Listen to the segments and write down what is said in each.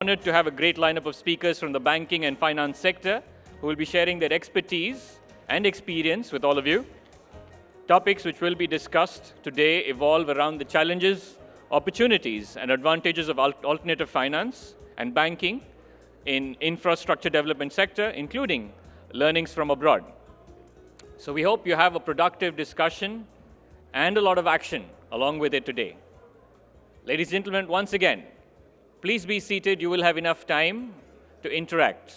honored to have a great lineup of speakers from the banking and finance sector who will be sharing their expertise and experience with all of you. Topics which will be discussed today evolve around the challenges, opportunities, and advantages of alternative finance and banking in infrastructure development sector, including learnings from abroad. So we hope you have a productive discussion and a lot of action along with it today. Ladies and gentlemen, once again, please be seated. You will have enough time to interact.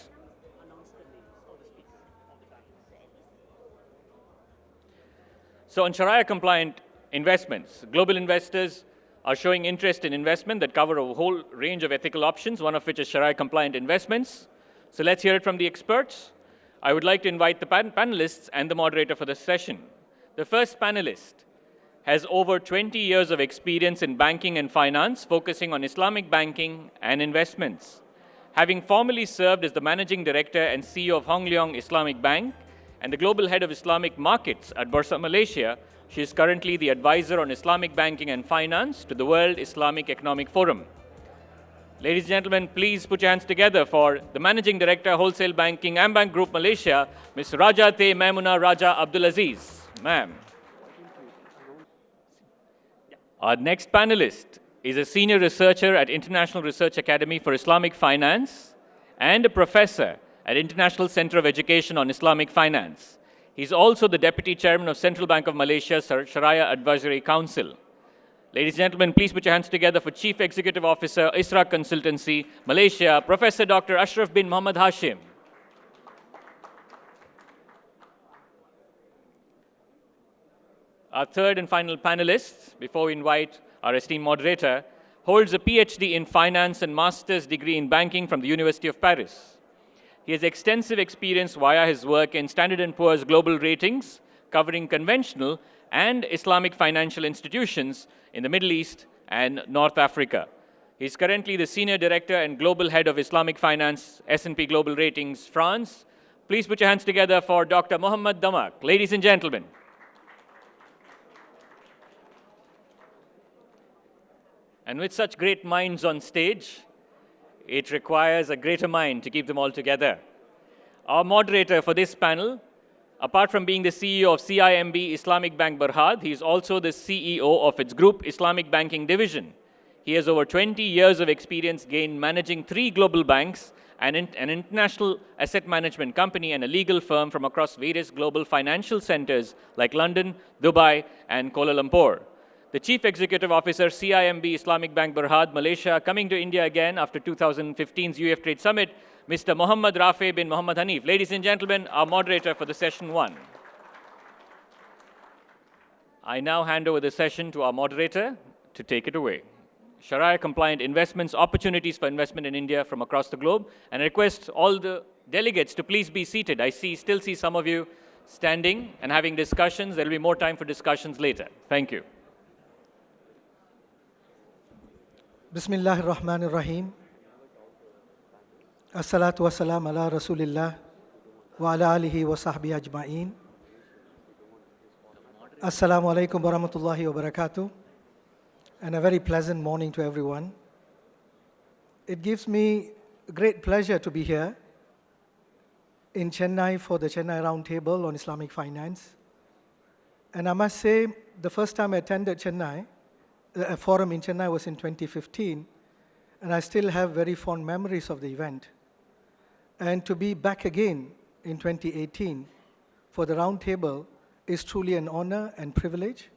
So on Sharia-compliant investments, global investors are showing interest in investment that cover a whole range of ethical options, one of which is Sharia-compliant investments. So let's hear it from the experts. I would like to invite the panelists and the moderator for this session. The first panelist has over 20 years of experience in banking and finance, focusing on Islamic banking and investments. Having formerly served as the Managing Director and CEO of Hong Leong Islamic Bank and the Global Head of Islamic Markets at Bursa Malaysia, she is currently the Advisor on Islamic Banking and Finance to the World Islamic Economic Forum. Ladies and gentlemen, please put your hands together for the Managing Director, Wholesale Banking Ambank Group Malaysia, Ms. Raja Te Maimuna Raja Abdul Aziz. Ma'am. Our next panelist is a senior researcher at International Research Academy for Islamic Finance and a professor at International Center of Education on Islamic Finance. He's also the Deputy Chairman of Central Bank of Malaysia's Sharia Advisory Council. Ladies and gentlemen, please put your hands together for Chief Executive Officer, ISRA Consultancy, Malaysia, Professor Dr. Ashraf bin Muhammad Hashim. Our third and final panelist, before we invite our esteemed moderator, holds a PhD in finance and master's degree in banking from the University of Paris. He has extensive experience via his work in Standard & Poor's Global Ratings, covering conventional and Islamic financial institutions in the Middle East and North Africa. He is currently the Senior Director and Global Head of Islamic Finance, S&P Global Ratings, France. Please put your hands together for Dr. Mohammed Damak. Ladies and gentlemen. And with such great minds on stage, it requires a greater mind to keep them all together. Our moderator for this panel, apart from being the CEO of CIMB Islamic Bank Berhad, he is also the CEO of its Group Islamic Banking Division. He has over 20 years of experience gained managing 3 global banks, an international asset management company, and a legal firm from across various global financial centers like London, Dubai, and Kuala Lumpur. The Chief Executive Officer, CIMB Islamic Bank Berhad, Malaysia, coming to India again after 2015's UEF Trade Summit, Mr. Muhammad Rafi bin Muhammad Hanif. Ladies and gentlemen, our moderator for the session 1. I now hand over the session to our moderator to take it away. Sharia-compliant investments, opportunities for investment in India from across the globe, and I request all the delegates to please be seated. I still see some of you standing and having discussions. There will be more time for discussions later. Thank you. Bismillahir Rahmanir Rahim. As-salatu was-salam ala Rasulillah wa ala alihi wa sahbihi ajma'in. Assalamu alaikum wa rahmatullahi wa barakatuh. And a very pleasant morning to everyone. It gives me great pleasure to be here in Chennai for the Chennai Roundtable on Islamic Finance. And I must say, the first time I attended Chennai, a forum in Chennai was in 2015, and I still have very fond memories of the event. And to be back again in 2018 for the roundtable is truly an honor and privilege.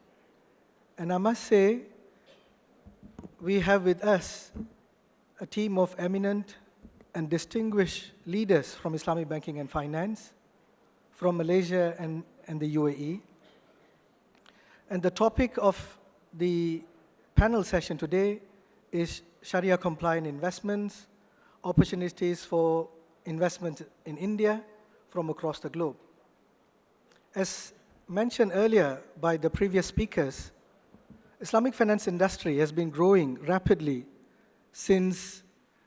And I must say, we have with us a team of eminent and distinguished leaders from Islamic banking and finance, from Malaysia and the UAE. And the topic of the panel session today is Sharia-compliant investments, opportunities for investment in India from across the globe. As mentioned earlier by the previous speakers, Islamic finance industry has been growing rapidly since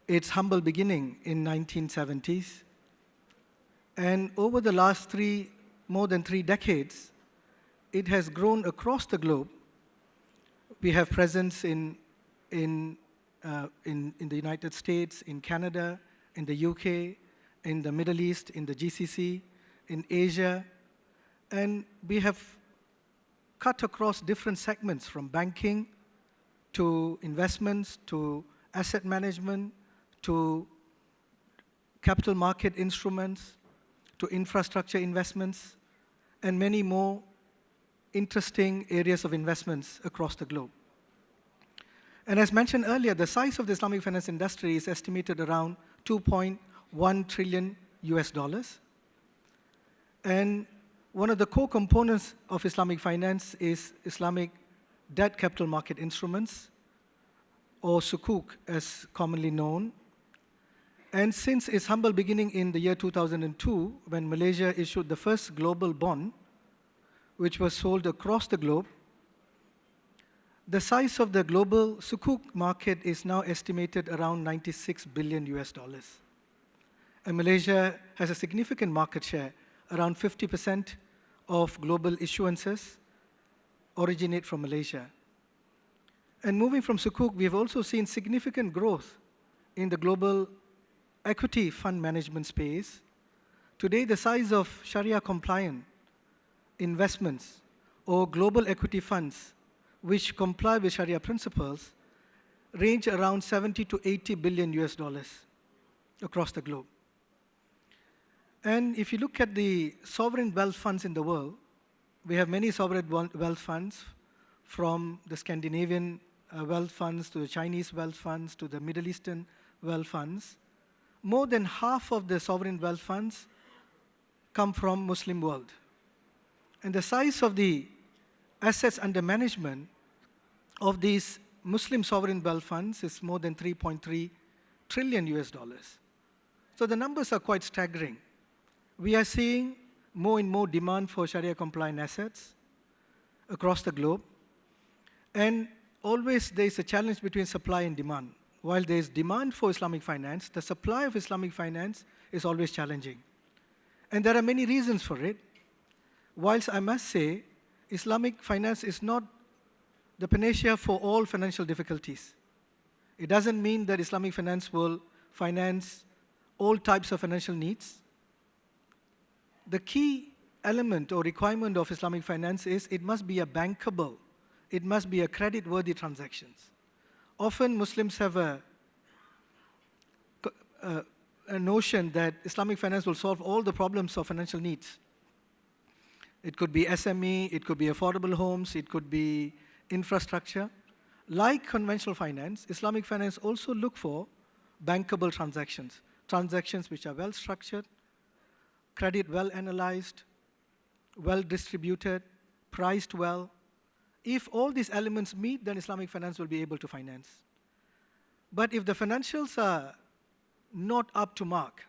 its humble beginning in 1970s. And over the last more than three decades, it has grown across the globe. We have presence in in the United States, in Canada, in the UK, in the Middle East, in the GCC, in Asia. And we have cut across different segments from banking to investments to asset management to capital market instruments to infrastructure investments and many more interesting areas of investments across the globe. And as mentioned earlier, the size of the Islamic finance industry is estimated around 2.1 trillion US dollars. And one of the core components of Islamic finance is Islamic debt capital market instruments, or sukuk as commonly known. And since its humble beginning in the year 2002, when Malaysia issued the first global bond, which was sold across the globe, the size of the global sukuk market is now estimated around 96 billion US dollars. And Malaysia has a significant market share. Around 50% of global issuances originate from Malaysia. And moving from sukuk, we have also seen significant growth in the global equity fund management space. Today, the size of Sharia-compliant investments or global equity funds which comply with Sharia principles range around 70 to 80 billion US dollars across the globe. And if you look at the sovereign wealth funds in the world, we have many sovereign wealth funds, from the Scandinavian wealth funds to the Chinese wealth funds to the Middle Eastern wealth funds. More than half of the sovereign wealth funds come from Muslim world. And the size of the assets under management of these Muslim sovereign wealth funds is more than 3.3 trillion US dollars. So the numbers are quite staggering. We are seeing more and more demand for Sharia-compliant assets across the globe. And always there is a challenge between supply and demand. While there is demand for Islamic finance, the supply of Islamic finance is always challenging. And there are many reasons for it. Whilst I must say, Islamic finance is not the panacea for all financial difficulties. It doesn't mean that Islamic finance will finance all types of financial needs. The key element or requirement of Islamic finance is it must be a bankable, it must be a credit-worthy transactions. Often Muslims have a notion that Islamic finance will solve all the problems of financial needs. It could be SME, it could be affordable homes, it could be infrastructure. Like conventional finance, Islamic finance also look for bankable transactions, transactions which are well structured, credit well analyzed, well distributed, priced well. If all these elements meet, then Islamic finance will be able to finance. But if the financials are not up to mark,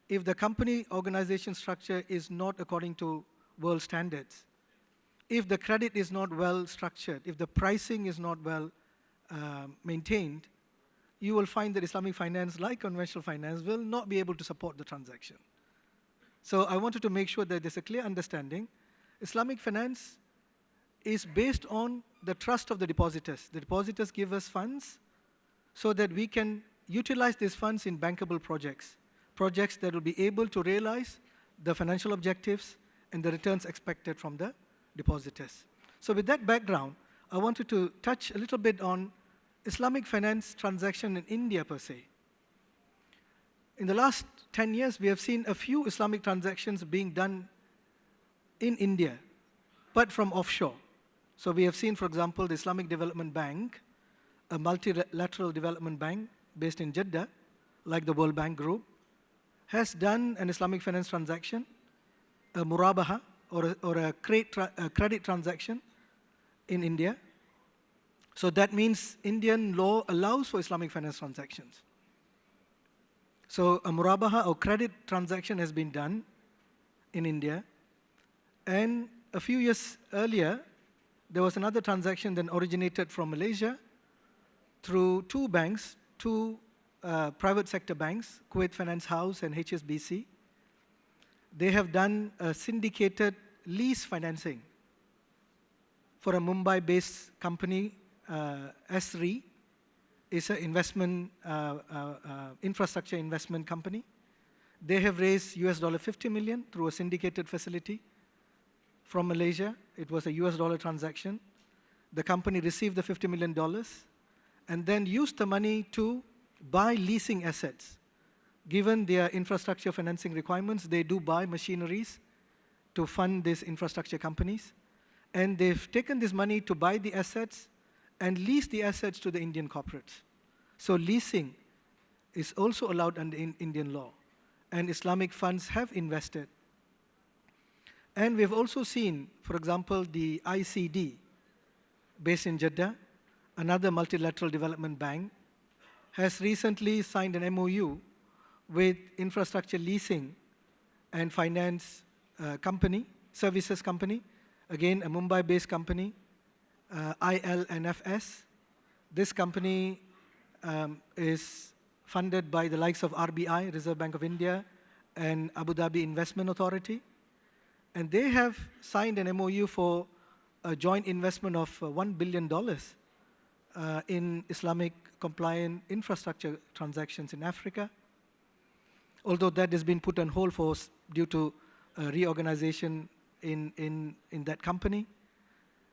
if the company organization structure is not according to world standards, if the credit is not well structured, if the pricing is not well maintained, you will find that Islamic finance, like conventional finance, will not be able to support the transaction. So I wanted to make sure that there's a clear understanding. Islamic finance is based on the trust of the depositors. The depositors give us funds so that we can utilize these funds in bankable projects, projects that will be able to realize the financial objectives and the returns expected from the depositors. So with that background, I wanted to touch a little bit on Islamic finance transaction in India per se. In the last 10 years, we have seen a few Islamic transactions being done in India, but from offshore. So we have seen, for example, the Islamic Development Bank, a multilateral development bank based in Jeddah, like the World Bank Group, has done an Islamic finance transaction, a murabaha, or a credit transaction in India. So that means Indian law allows for Islamic finance transactions. So a murabaha or credit transaction has been done in India. And a few years earlier, there was another transaction that originated from Malaysia through two banks, two private sector banks, Kuwait Finance House and HSBC. They have done a syndicated lease financing for a Mumbai-based company, S3, is an investment, infrastructure investment company. They have raised $50 million through a syndicated facility from Malaysia. It was a US dollar transaction. The company received the $50 million and then used the money to buy leasing assets. Given their infrastructure financing requirements, they do buy machineries to fund these infrastructure companies. And they've taken this money to buy the assets and lease the assets to the Indian corporates. So leasing is also allowed under Indian law. And Islamic funds have invested. And we've also seen, for example, the ICD, based in Jeddah, another multilateral development bank, has recently signed an MOU with infrastructure leasing and finance company, services company, again, a Mumbai-based company, ILNFS. This company is funded by the likes of RBI, Reserve Bank of India, and Abu Dhabi Investment Authority. And they have signed an MOU for a joint investment of $1 billion in Islamic compliant infrastructure transactions in Africa. Although that has been put on hold due to reorganization in that company.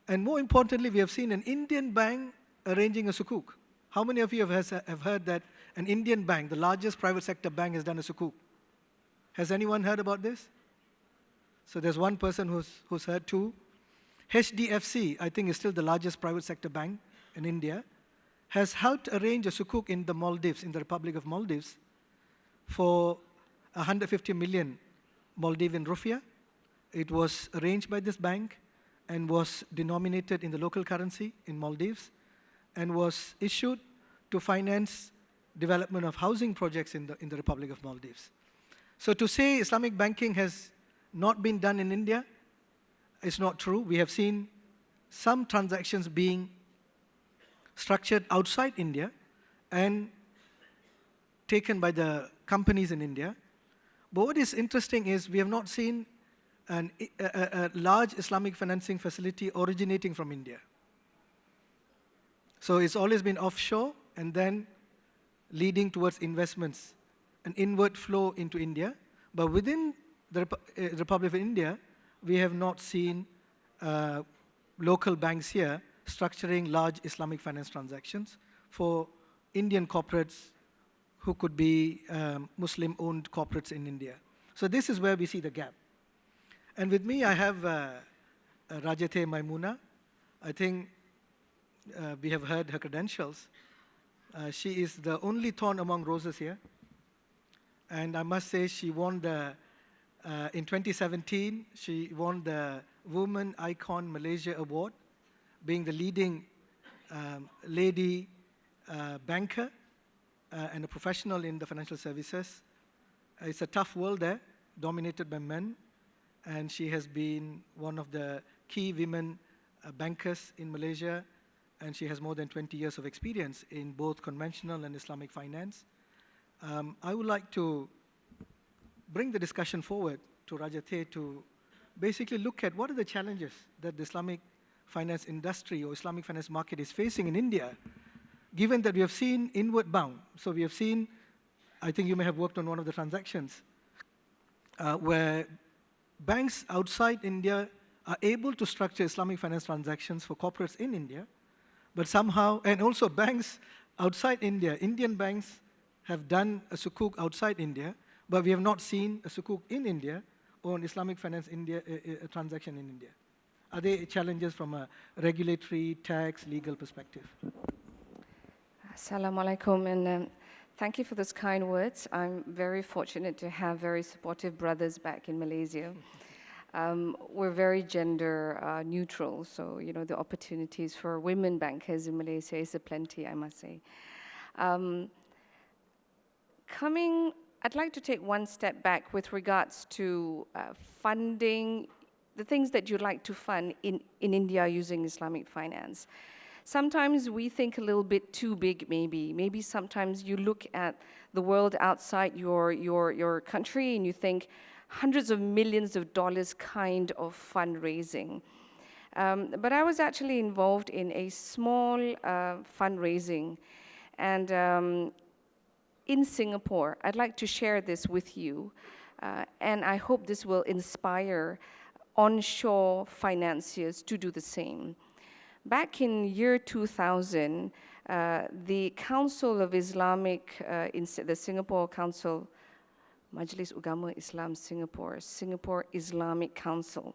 And more importantly, we have seen an Indian bank arranging a sukuk. How many of you have heard that an Indian bank, the largest private sector bank, has done a sukuk? Has anyone heard about this? So there's one person who's heard too. HDFC, I think, is still the largest private sector bank in India, has helped arrange a sukuk in the Maldives, in the Republic of Maldives, for 150 million Maldivian rupiah. It was arranged by this bank and was denominated in the local currency in Maldives and was issued to finance development of housing projects in the Republic of Maldives. So to say Islamic banking has not been done in India is not true. We have seen some transactions being structured outside India and taken by the companies in India. But what is interesting is we have not seen a large Islamic financing facility originating from India. So it's always been offshore and then leading towards investments, an inward flow into India. But within the Republic of India, we have not seen local banks here structuring large Islamic finance transactions for Indian corporates who could be Muslim-owned corporates in India. So this is where we see the gap. And with me, I have Rajate Maimuna. I think we have heard her credentials. She is the only thorn among roses here. And I must say, she won in 2017, she won the Woman Icon Malaysia Award, being the leading lady banker and a professional in the financial services. It's a tough world there, dominated by men. And she has been one of the key women bankers in Malaysia. And she has more than 20 years of experience in both conventional and Islamic finance. I would like to bring the discussion forward to Rajate to basically look at what are the challenges that the Islamic finance industry or Islamic finance market is facing in India, given that we have seen inward bound. So we have seen, I think you may have worked on one of the transactions, where banks outside India are able to structure Islamic finance transactions for corporates in India, but somehow, and also banks outside India, Indian banks have done a sukuk outside India, but we have not seen a sukuk in India or an Islamic finance transaction in India. Are there challenges from a regulatory, tax, legal perspective? Assalamu alaikum, and thank you for those kind words. I'm very fortunate to have very supportive brothers back in Malaysia. We're very gender neutral, so the opportunities for women bankers in Malaysia is aplenty, I must say. I'd like to take one step back with regards to funding, the things that you'd like to fund in India using Islamic finance. Sometimes we think a little bit too big, maybe. Maybe sometimes you look at the world outside your country and you think hundreds of millions of dollars kind of fundraising. But I was actually involved in a small fundraising. And in Singapore, I'd like to share this with you, and I hope this will inspire onshore financiers to do the same. Back in year 2000, the Council of Islamic, the Singapore Council, Majlis Ugama Islam Singapore, Singapore Islamic Council,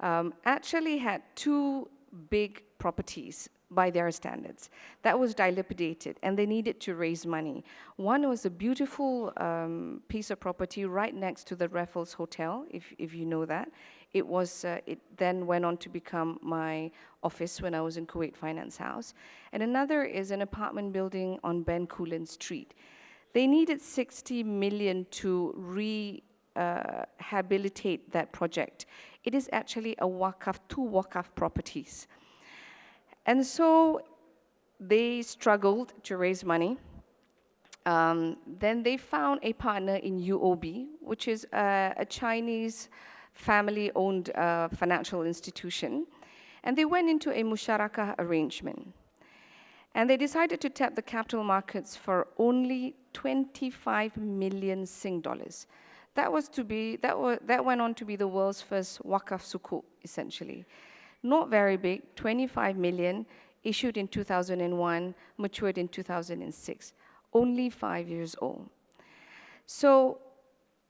actually had two big properties by their standards. That was dilapidated, and they needed to raise money. One was a beautiful piece of property right next to the Raffles Hotel, if you know that. It then went on to become my office when I was in Kuwait Finance House. And another is an apartment building on Bencoolen Street. They needed 60 million to rehabilitate that project. It is actually a waqaf, two waqaf properties. And so they struggled to raise money. Then they found a partner in UOB, which is a Chinese family-owned financial institution. And they went into a musharakah arrangement. And they decided to tap the capital markets for only 25 million Sing dollars. That went on to be the world's first waqaf sukuk, essentially. Not very big, 25 million, issued in 2001, matured in 2006. Only 5 years old. So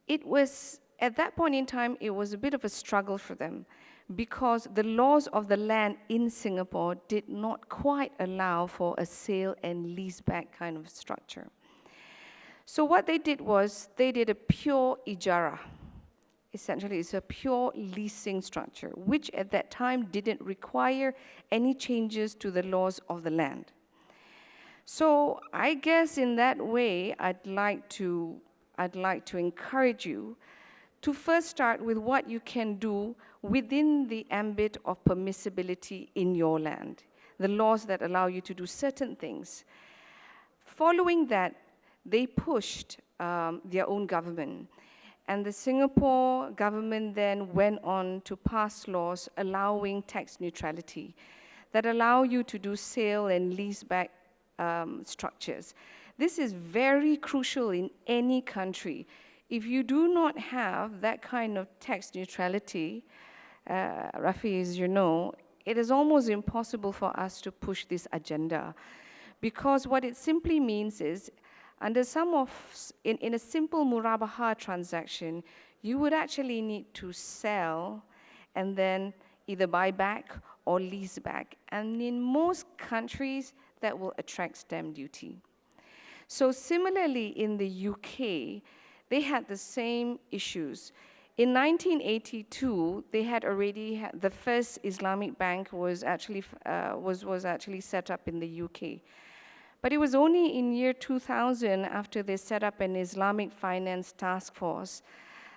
it was, at that point in time, it was a bit of a struggle for them because the laws of the land in Singapore did not quite allow for a sale and leaseback kind of structure. So what they did was they did a pure ijara. Essentially, it's a pure leasing structure, which at that time didn't require any changes to the laws of the land. So I guess in that way, I'd like to encourage you to first start with what you can do within the ambit of permissibility in your land, the laws that allow you to do certain things. Following that, they pushed their own government. And the Singapore government then went on to pass laws allowing tax neutrality that allow you to do sale and leaseback structures. This is very crucial in any country. If you do not have that kind of tax neutrality, Rafi, as you know, it is almost impossible for us to push this agenda. Because what it simply means is, under in a simple murabaha transaction, you would actually need to sell and then either buy back or lease back. And in most countries, that will attract stamp duty. So similarly, in the UK, they had the same issues. In 1982, they had already the first Islamic bank was actually set up in the UK. But it was only in year 2000, after they set up an Islamic finance task force,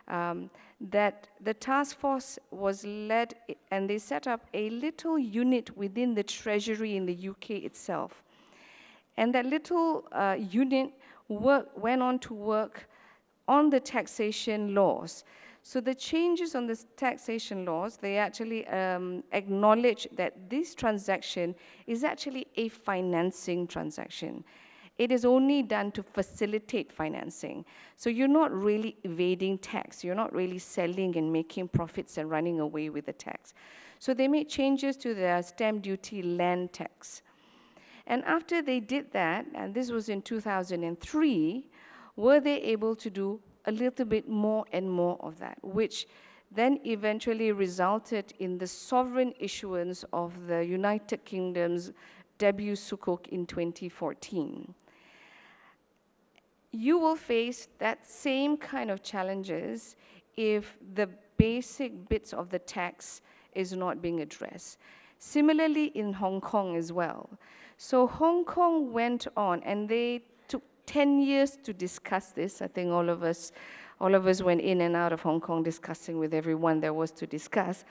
that the task force was led, and they set up a little unit within the Treasury in the UK itself. And that little unit went on to work on the taxation laws. So the changes on the taxation laws, they actually acknowledge that this transaction is actually a financing transaction. It is only done to facilitate financing. So you're not really evading tax. You're not really selling and making profits and running away with the tax. So they made changes to their stamp duty land tax. And after they did that, and this was in 2003, were they able to do a little bit more and more of that, which then eventually resulted in the sovereign issuance of the United Kingdom's debut sukuk in 2014. You will face that same kind of challenges if the basic bits of the tax is not being addressed. Similarly in Hong Kong as well. So Hong Kong went on, and they took 10 years to discuss this. I think all of us went in and out of Hong Kong discussing with everyone there was to discuss.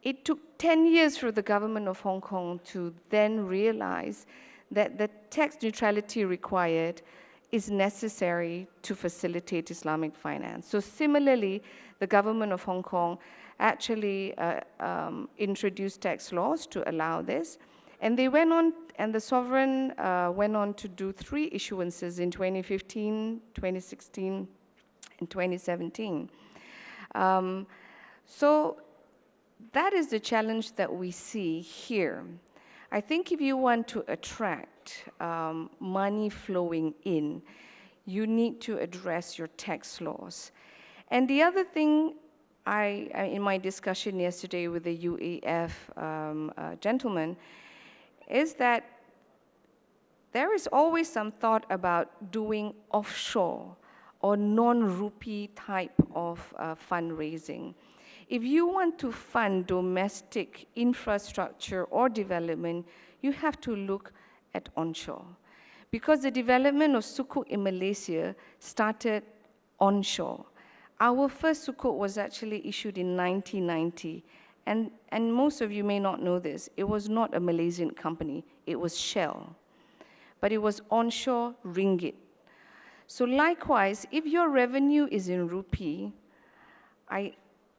It took 10 years for the government of Hong Kong to then realize that the tax neutrality required is necessary to facilitate Islamic finance. So similarly, the government of Hong Kong actually introduced tax laws to allow this. And they went on, and the sovereign went on to do 3 issuances in 2015, 2016, and 2017. So that is the challenge that we see here. I think if you want to attract money flowing in, you need to address your tax laws. And the other thing, in my discussion yesterday with the UEF gentleman, is that there is always some thought about doing offshore or non-rupee type of fundraising. If you want to fund domestic infrastructure or development, you have to look at onshore. Because the development of sukuk in Malaysia started onshore. Our first sukuk was actually issued in 1990. And most of you may not know this. It was not a Malaysian company. It was Shell. But it was onshore ringgit. So likewise, if your revenue is in rupee,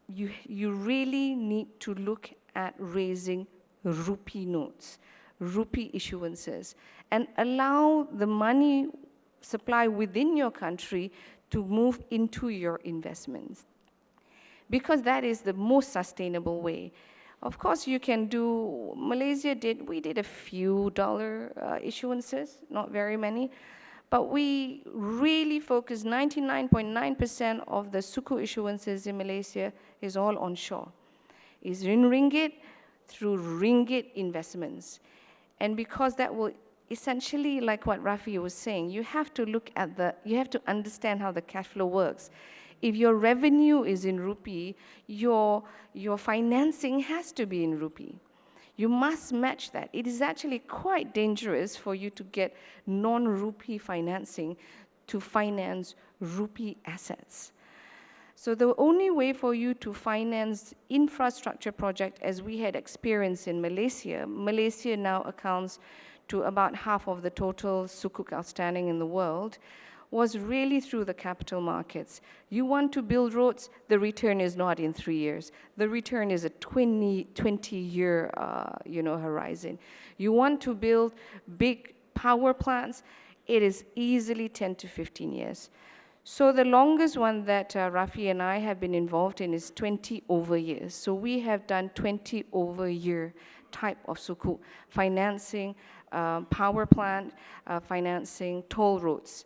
you really need to look at raising rupee notes, rupee issuances, and allow the money supply within your country to move into your investments. Because that is the most sustainable way. Of course, you can do, we did a few dollar issuances, not very many, but we really focus 99.9% of the sukuk issuances in Malaysia is all onshore. Is in ringgit through ringgit investments. And because that will essentially, like what Rafi was saying, you have to look at you have to understand how the cash flow works. If your revenue is in rupee, your financing has to be in rupee. You must match that. It is actually quite dangerous for you to get non-rupee financing to finance rupee assets. So the only way for you to finance infrastructure project, as we had experienced in Malaysia now accounts to about half of the total sukuk outstanding in the world, was really through the capital markets. You want to build roads, the return is not in 3 years. The return is a 20-year horizon. You want to build big power plants, it is easily 10 to 15 years. So the longest one that Rafi and I have been involved in is 20 over years. So we have done 20 over year type of sukuk, financing power plant, financing toll roads.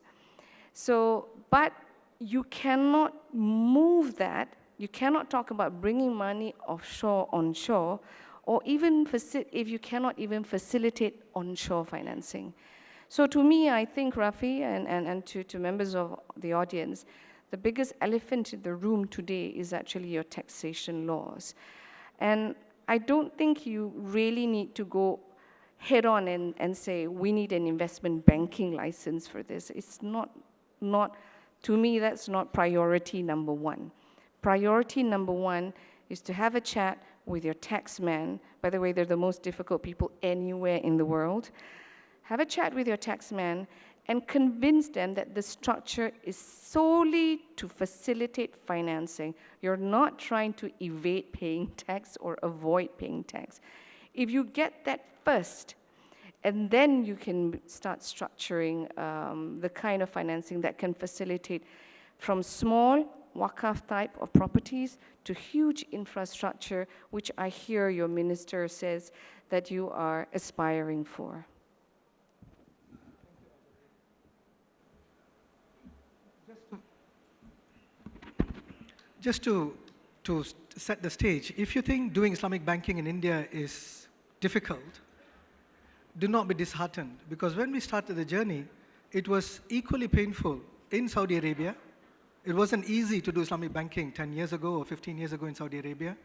So, but you cannot move that, you cannot talk about bringing money offshore, onshore, or even if you cannot even facilitate onshore financing. So to me, I think, Rafi, and to members of the audience, the biggest elephant in the room today is actually your taxation laws. And I don't think you really need to go head on and say, we need an investment banking license for this. It's not, to me, that's not priority number one. Priority number one is to have a chat with your tax man. By the way, they're the most difficult people anywhere in the world. Have a chat with your tax man and convince them that the structure is solely to facilitate financing. You're not trying to evade paying tax or avoid paying tax. If you get that first, and then you can start structuring the kind of financing that can facilitate from small waqaf type of properties to huge infrastructure, which I hear your minister says that you are aspiring for. Just to set the stage, if you think doing Islamic banking in India is difficult, do not be disheartened, because when we started the journey, it was equally painful in Saudi Arabia. It wasn't easy to do Islamic banking 10 years ago or 15 years ago in Saudi Arabia.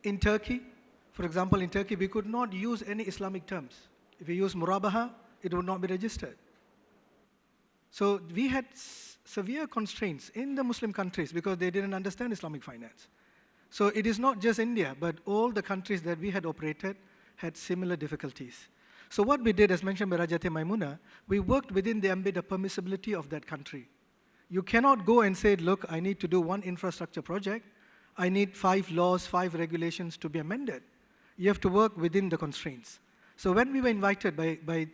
In Turkey, for example, in Turkey, we could not use any Islamic terms. If we use murabaha, it would not be registered. So we had severe constraints in the Muslim countries because they didn't understand Islamic finance. So it is not just India, but all the countries that we had operated had similar difficulties. So what we did, as mentioned by Rajate Maimuna, we worked within the ambit of permissibility of that country. You cannot go and say, look, I need to do one infrastructure project. I need 5 laws, 5 regulations to be amended. You have to work within the constraints. So when we were invited by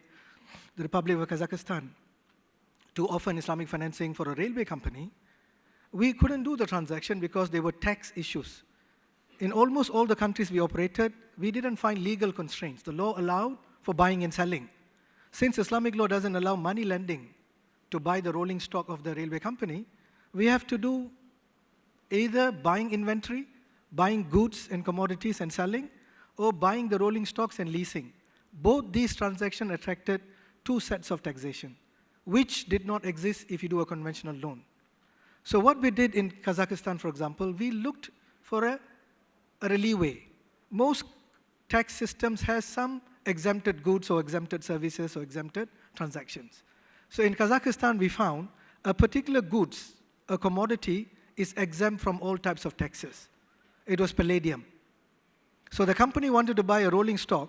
the Republic of Kazakhstan to offer an Islamic financing for a railway company, we couldn't do the transaction because there were tax issues. In almost all the countries we operated, we didn't find legal constraints. The law allowed for buying and selling. Since Islamic law doesn't allow money lending to buy the rolling stock of the railway company, we have to do either buying inventory, buying goods and commodities and selling, or buying the rolling stocks and leasing. Both these transactions attracted two sets of taxation, which did not exist if you do a conventional loan. So what we did in Kazakhstan, for example, we looked for a leeway. Most tax systems have some exempted goods or exempted services or exempted transactions. So in Kazakhstan, we found a particular goods, a commodity, is exempt from all types of taxes. It was palladium. So the company wanted to buy a rolling stock.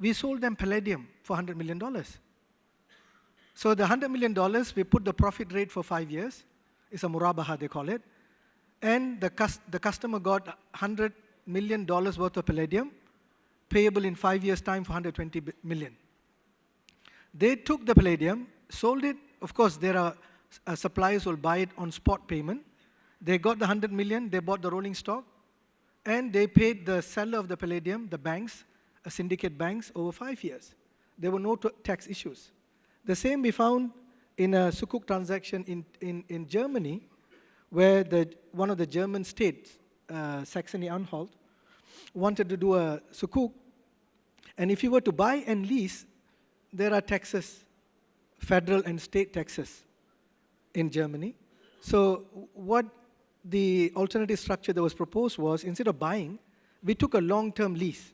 We sold them palladium for $100 million. So the $100 million, we put the profit rate for 5 years. It's a murabaha, they call it. And the customer got $100 million worth of palladium, payable in 5 years' time for $120 million. They took the palladium, sold it. Of course, there are suppliers who will buy it on spot payment. They got the $100 million, they bought the rolling stock, and they paid the seller of the palladium, the banks, syndicate banks, over 5 years. There were no tax issues. The same we found in a sukuk transaction in Germany, where one of the German states, Saxony-Anhalt, wanted to do a sukuk. And if you were to buy and lease, there are taxes, federal and state taxes in Germany. So what the alternative structure that was proposed was, instead of buying, we took a long-term lease.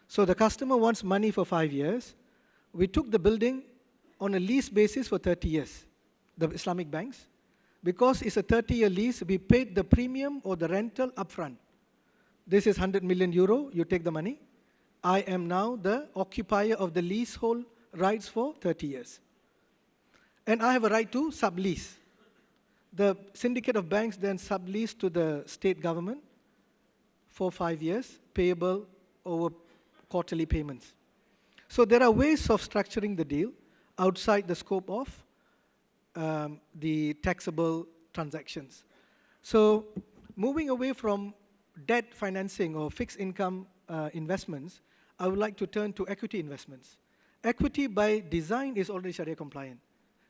So the customer wants money for 5 years. We took the building on a lease basis for 30 years, the Islamic banks. Because it's a 30-year lease, we paid the premium or the rental upfront. This is 100 million euro, you take the money. I am now the occupier of the leasehold rights for 30 years. And I have a right to sublease. The syndicate of banks then sublease to the state government for 5 years, payable over quarterly payments. So there are ways of structuring the deal outside the scope of the taxable transactions. So moving away from debt financing or fixed income investments, I would like to turn to equity investments. Equity by design is already Sharia compliant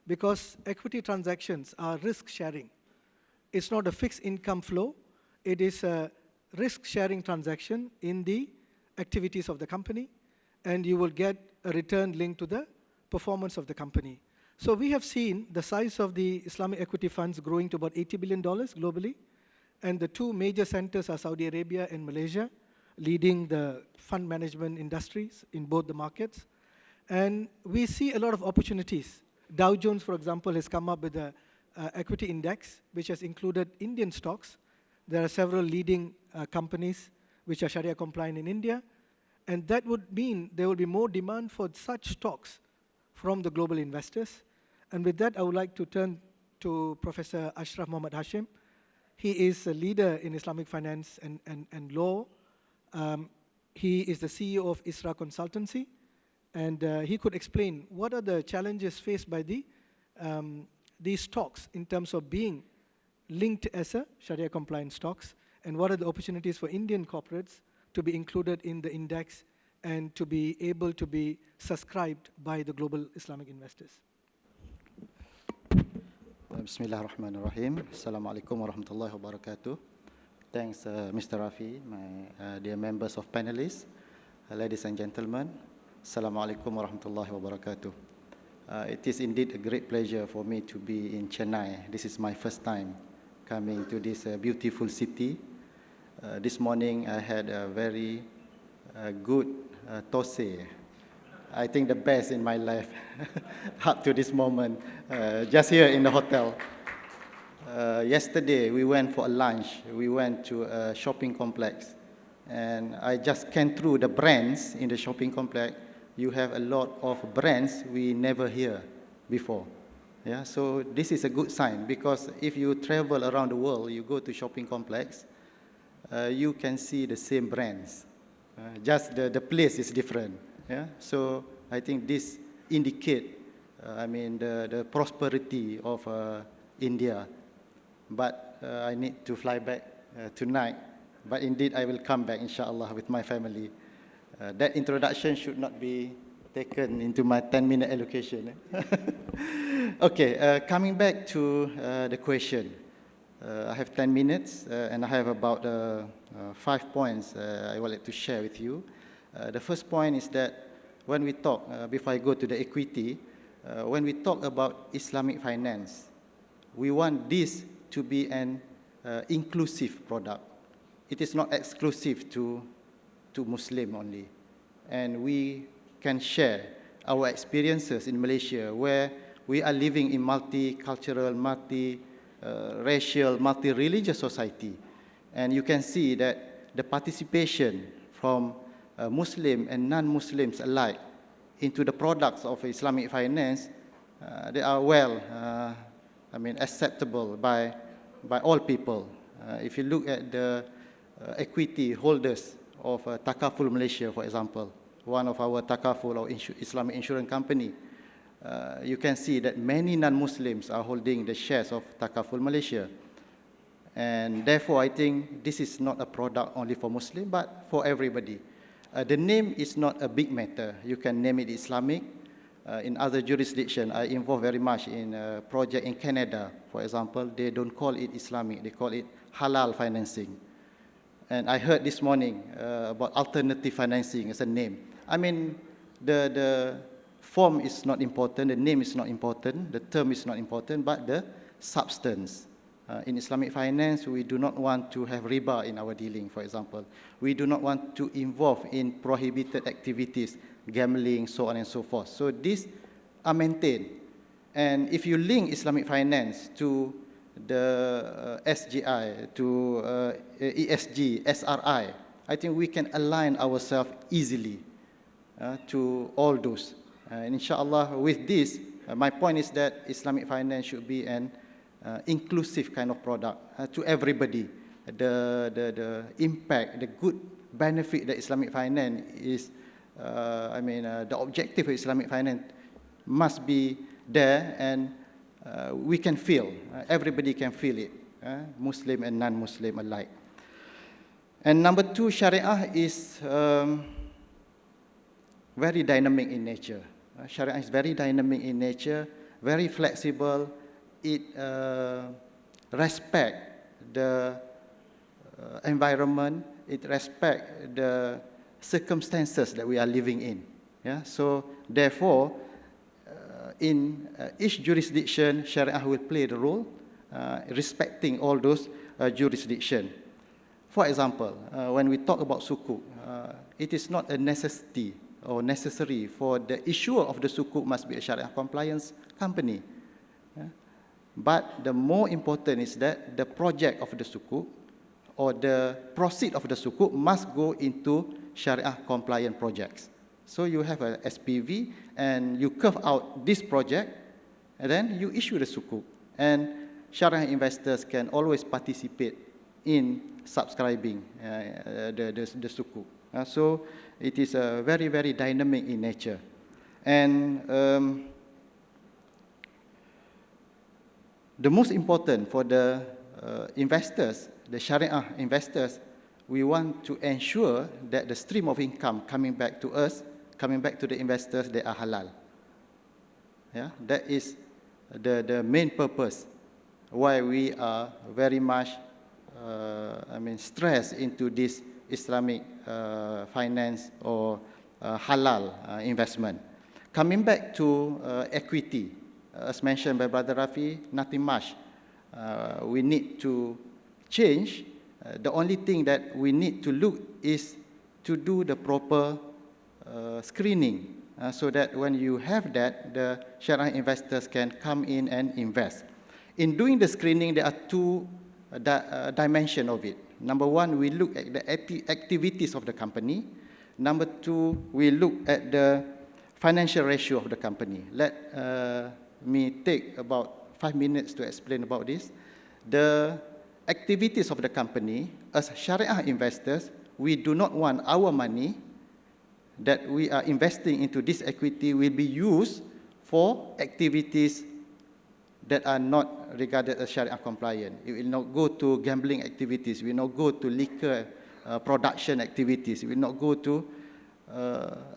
because equity transactions are risk sharing. It's not a fixed income flow. It is a risk sharing transaction in the activities of the company, and you will get a return linked to the performance of the company. So we have seen the size of the Islamic equity funds growing to about $80 billion globally, and the two major centers are Saudi Arabia and Malaysia, leading the fund management industries in both the markets. And we see a lot of opportunities. Dow Jones, for example, has come up with an equity index, which has included Indian stocks. There are several leading companies which are Sharia compliant in India, and that would mean there will be more demand for such stocks from the global investors. And with that, I would like to turn to Professor Ashraf Mohammed Hashim. He is a leader in Islamic finance and law. He is the CEO of ISRA Consultancy, and he could explain what are the challenges faced by these stocks in terms of being linked as a Sharia compliant stocks, and what are the opportunities for Indian corporates to be included in the index and to be able to be subscribed by the global Islamic investors. Bismillah ar-Rahman ar-Rahim. Assalamu alaikum wa rahmatullahi wa barakatuh. Thanks, Mr. Rafi, my dear members of panelists, ladies and gentlemen. Assalamu alaikum wa rahmatullahi wa barakatuh. It is indeed a great pleasure for me to be in Chennai. This is my first time coming to this beautiful city. This morning I had a very good thosai. I think the best in my life up to this moment, just here in the hotel. Yesterday we went for a lunch. We went to a shopping complex, and I just scanned through the brands in the shopping complex. You have a lot of brands we never hear before. Yeah, so this is a good sign, because if you travel around the world, you go to shopping complex, you can see the same brands. Just the place is different. Yeah? So I think this indicate, the prosperity of India. But I need to fly back tonight. But indeed, I will come back, inshallah, with my family. That introduction should not be taken into my 10-minute allocation. Okay, coming back to the question. I have 10 minutes, and I have about 5 points I would like to share with you. The first point is that when we talk, before I go to the equity, when we talk about Islamic finance, we want this to be an inclusive product. It is not exclusive to Muslim only. And we can share our experiences in Malaysia, where we are living in multicultural, multi-racial, multi-religious society. And you can see that the participation from Muslim and non-Muslims alike into the products of Islamic finance, they are well, acceptable by all people. If you look at the equity holders of Takaful Malaysia, for example, one of our Takaful or Islamic insurance company, you can see that many non-Muslims are holding the shares of Takaful Malaysia. And therefore, I think this is not a product only for Muslim, but for everybody. The name is not a big matter. You can name it Islamic. In other jurisdictions, I involved very much in a project in Canada, for example. They don't call it Islamic, they call it halal financing. And I heard this morning about alternative financing as a name. I mean, the form is not important, the name is not important, the term is not important, but the substance. In Islamic finance, we do not want to have riba in our dealing, for example. We do not want to involve in prohibited activities, gambling, so on and so forth. So these are maintained. And if you link Islamic finance to the SGI, to ESG, SRI, I think we can align ourselves easily to all those. And inshallah, with this, my point is that Islamic finance should be an inclusive kind of product to everybody. The impact, the good benefit that Islamic finance is, the objective of Islamic finance must be there, and we can feel, everybody can feel it, Muslim and non-Muslim alike. And number two, Sharia is very dynamic in nature. Sharia is very dynamic in nature, very flexible. It respects the environment, it respects the circumstances that we are living in. Yeah? So therefore, in each jurisdiction, Sharia will play the role, respecting all those jurisdictions. For example, when we talk about sukuk, it is not a necessity or necessary for the issuer of the sukuk must be a Sharia compliance company. But the more important is that the project of the sukuk or the proceed of the sukuk must go into Sharia compliant projects. So you have a SPV and you carve out this project and then you issue the sukuk. And Sharia investors can always participate in subscribing the sukuk. So it is very, very dynamic in nature. And the most important for the investors, the Sharia investors, we want to ensure that the stream of income coming back to us, coming back to the investors, they are halal. Yeah? That is the main purpose why we are very much stressed into this Islamic finance or halal investment. Coming back to equity, as mentioned by Brother Rafi, nothing much. We need to change. The only thing that we need to look is to do the proper screening so that when you have that, the Sharia investors can come in and invest. In doing the screening, there are two dimensions of it. Number one, we look at the activities of the company. Number two, we look at the financial ratio of the company. Let me take about 5 minutes to explain about this. The activities of the company, as Sharia investors, we do not want our money that we are investing into this equity will be used for activities that are not regarded as Sharia compliant. It will not go to gambling activities, it will not go to liquor production activities, it will not go to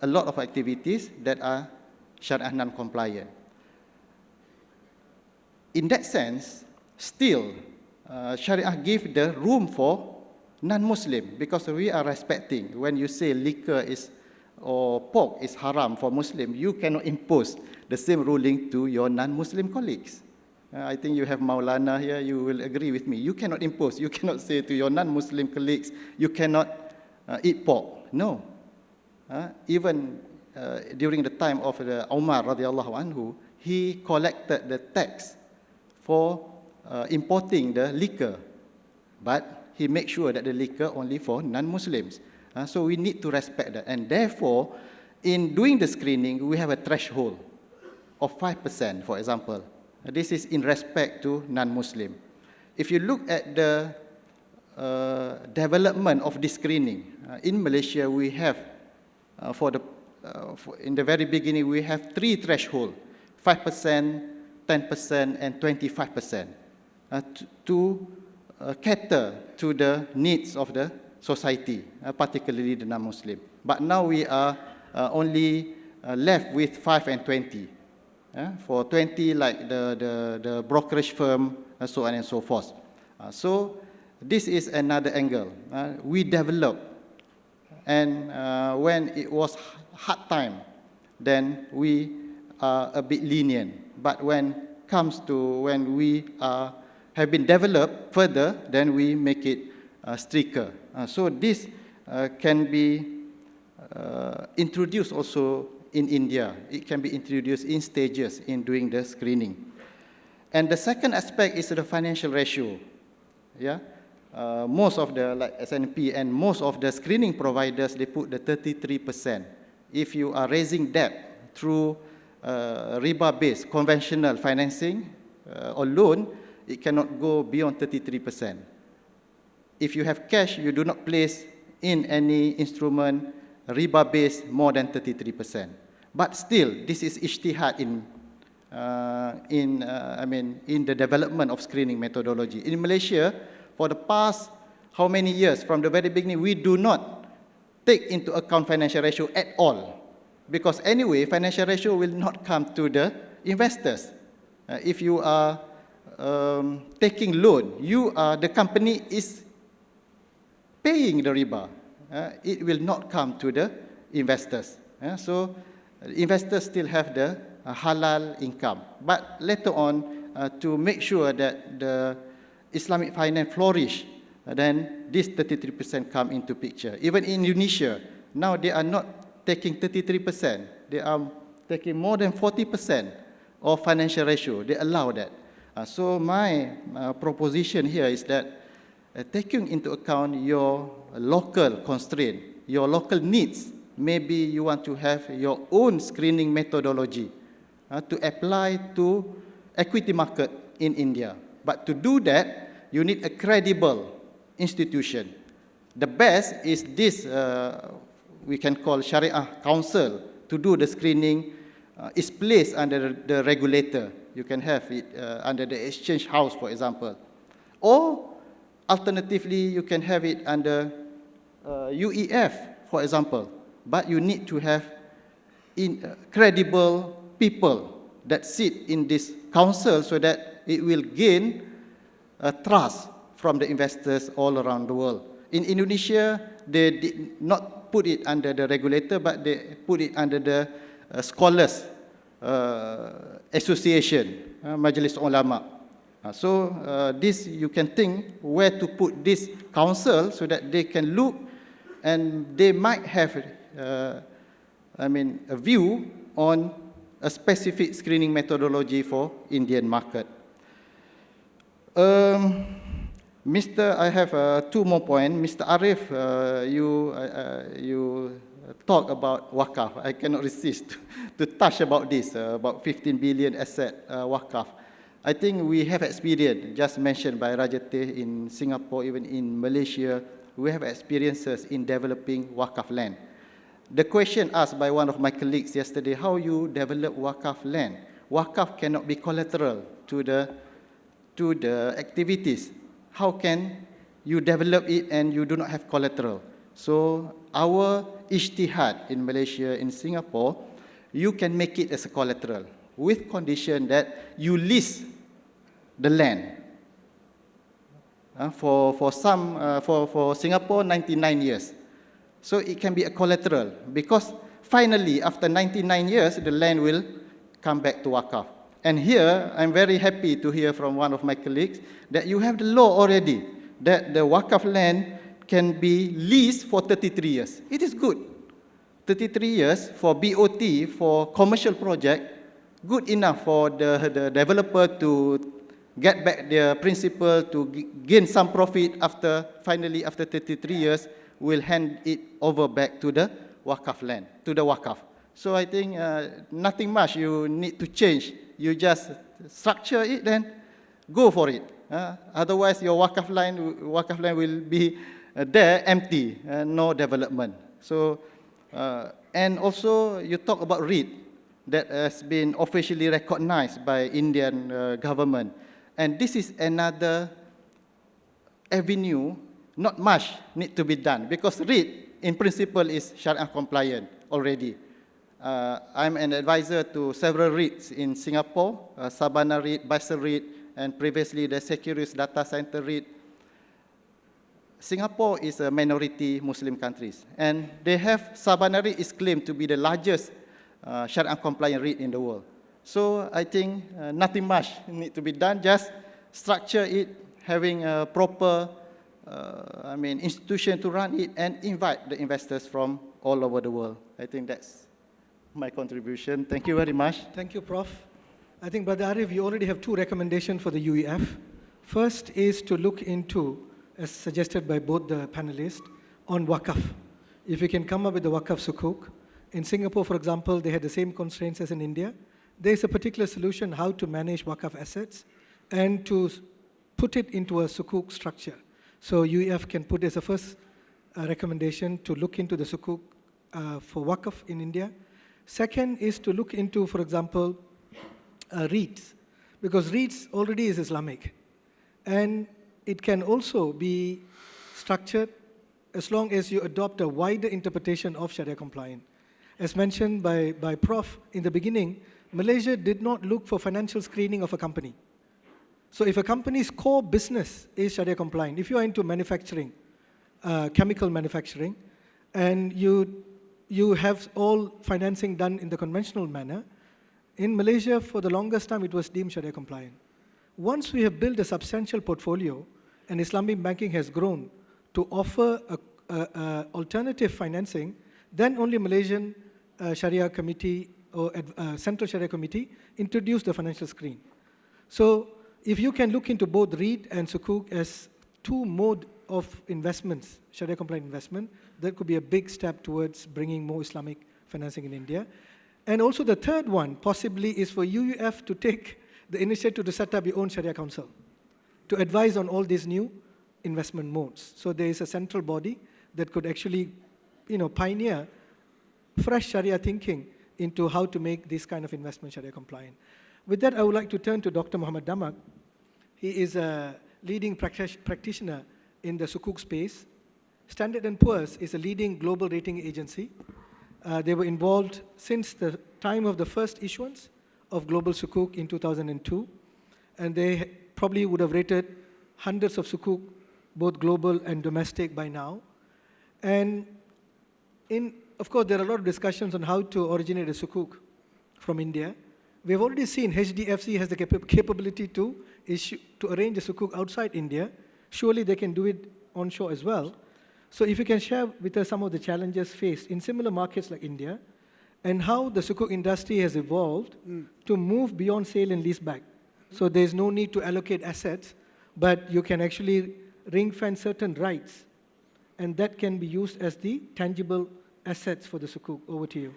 a lot of activities that are Sharia non-compliant. In that sense, still, Sharia give the room for non-Muslim, because we are respecting. When you say liquor is or pork is haram for Muslim, you cannot impose the same ruling to your non-Muslim colleagues. I think you have Maulana here, you will agree with me. You cannot impose, you cannot say to your non-Muslim colleagues, you cannot eat pork. No. Even during the time of the Umar radiallahu anhu, he collected the tax for importing the liquor, but he made sure that the liquor only for non-Muslims. So we need to respect that. And therefore, in doing the screening, we have a threshold of 5%, for example. This is in respect to non-Muslim. If you look at the development of this screening, in Malaysia, we have, in the very beginning, we have 3 thresholds, 5%, 10%, and 25%, to cater to the needs of the society, particularly the non-Muslim. But now we are only left with 5 and 20. For 20, like the brokerage firm, and so on and so forth. So this is another angle. We develop, and when it was hard time, then we are a bit lenient. But when comes to when we have been developed further, then we make it stricter. So this can be introduced also in India. It can be introduced in stages in doing the screening. And the second aspect is the financial ratio. Yeah, most of the, like SNP and most of the screening providers, they put the 33%. If you are raising debt through riba-based conventional financing or loan, it cannot go beyond 33%. If you have cash, you do not place in any instrument riba-based more than 33%. But still, this is ijtihad in the development of screening methodology. In Malaysia, for the past how many years, from the very beginning, we do not take into account financial ratio at all. Because anyway, financial ratio will not come to the investors. If you are taking loan, the company is paying the riba. It will not come to the investors. So investors still have the halal income. But later on, to make sure that the Islamic finance flourish, then this 33% come into picture. Even in Indonesia, now they are not taking 33%. They are taking more than 40% of financial ratio. They allow that. So my proposition here is that taking into account your local constraint, your local needs, maybe you want to have your own screening methodology to apply to equity market in India. But to do that, you need a credible institution. The best is this, we can call Sharia Council, to do the screening, is placed under the regulator. You can have it under the exchange house, for example. Or alternatively, you can have it under UEF, for example. But you need to have credible people that sit in this council so that it will gain trust from the investors all around the world. In Indonesia, they did not put it under the regulator, but they put it under the scholars association, Majlis Ulama. So this, you can think where to put this council so that they can look, and they might have a view on a specific screening methodology for Indian market. I have 2 more points. Mr. Arif, you talk about wakaf. I cannot resist to touch about this, about 15 billion asset wakaf. I think we have experience, just mentioned by Rajate, in Singapore, even in Malaysia, we have experiences in developing wakaf land. the question asked by one of my colleagues yesterday, how you develop Waqaf land? Waqaf cannot be collateral to the activities. How can you develop it and you do not have collateral? So our ijtihad in Malaysia, in Singapore, you can make it as a collateral with condition that you lease the land. For Singapore, 99 years. So it can be a collateral because finally, after 99 years, the land will come back to Waqaf. And here, I'm very happy to hear from one of my colleagues that you have the law already, that the Waqaf land can be leased for 33 years. It is good. 33 years for BOT, for commercial project, good enough for the developer to get back their principal, to gain some profit finally after 33 years, will hand it over back to the Waqaf land, to the Waqaf. So I think nothing much you need to change. You just structure it, then go for it. Otherwise, your Waqaf land will be there empty, no development. So, and also you talk about REIT that has been officially recognized by Indian government. And this is another avenue, not much need to be done because REIT in principle is Sharia compliant already. I'm an advisor to several REITs in Singapore, Sabana REIT, Basel REIT, and previously the Securus Data Center REIT. Singapore is a minority Muslim country, and they have, Sabana REIT is claimed to be the largest Sharia compliant REIT in the world. So I think nothing much need to be done, just structure it, having a proper institution to run it and invite the investors from all over the world. I think that's my contribution. Thank you very much. Thank you, Prof. I think, Brother Arif, you already have two recommendations for the UEF. First is to look into, as suggested by both the panelists, on Waqaf. If you can come up with the Waqaf Sukuk. In Singapore, for example, they had the same constraints as in India. There's a particular solution how to manage Waqaf assets and to put it into a Sukuk structure. So UEF can put as a first recommendation to look into the Sukuk for Waqaf in India. Second is to look into, for example, REITs, because REITs already is Islamic. And it can also be structured as long as you adopt a wider interpretation of Sharia compliant. As mentioned by Prof in the beginning, Malaysia did not look for financial screening of a company. So if a company's core business is Sharia compliant, if you are into manufacturing, chemical manufacturing, and you have all financing done in the conventional manner, in Malaysia, for the longest time, it was deemed Sharia compliant. Once we have built a substantial portfolio, and Islamic banking has grown to offer alternative financing, then only Malaysian Sharia Committee or Central Sharia Committee introduced the financial screen. So if you can look into both REIT and Sukuk as two modes of investments, Sharia compliant investment, that could be a big step towards bringing more Islamic financing in India. And also the third one possibly is for UEF to take the initiative to set up your own Sharia Council to advise on all these new investment modes. So there is a central body that could actually pioneer fresh Sharia thinking into how to make this kind of investment Sharia compliant. With that, I would like to turn to Dr. Muhammad Damak. He is a leading practitioner in the Sukuk space. Standard & Poor's is a leading global rating agency. They were involved since the time of the first issuance of global Sukuk in 2002. And they probably would have rated hundreds of Sukuk, both global and domestic by now. And of course, there are a lot of discussions on how to originate a Sukuk from India. We have already seen HDFC has the capability to arrange a Sukuk outside India. Surely they can do it onshore as well. So if you can share with us some of the challenges faced in similar markets like India, and how the Sukuk industry has evolved to move beyond sale and leaseback. So there's no need to allocate assets, but you can actually ring-fence certain rights, and that can be used as the tangible assets for the Sukuk. Over to you.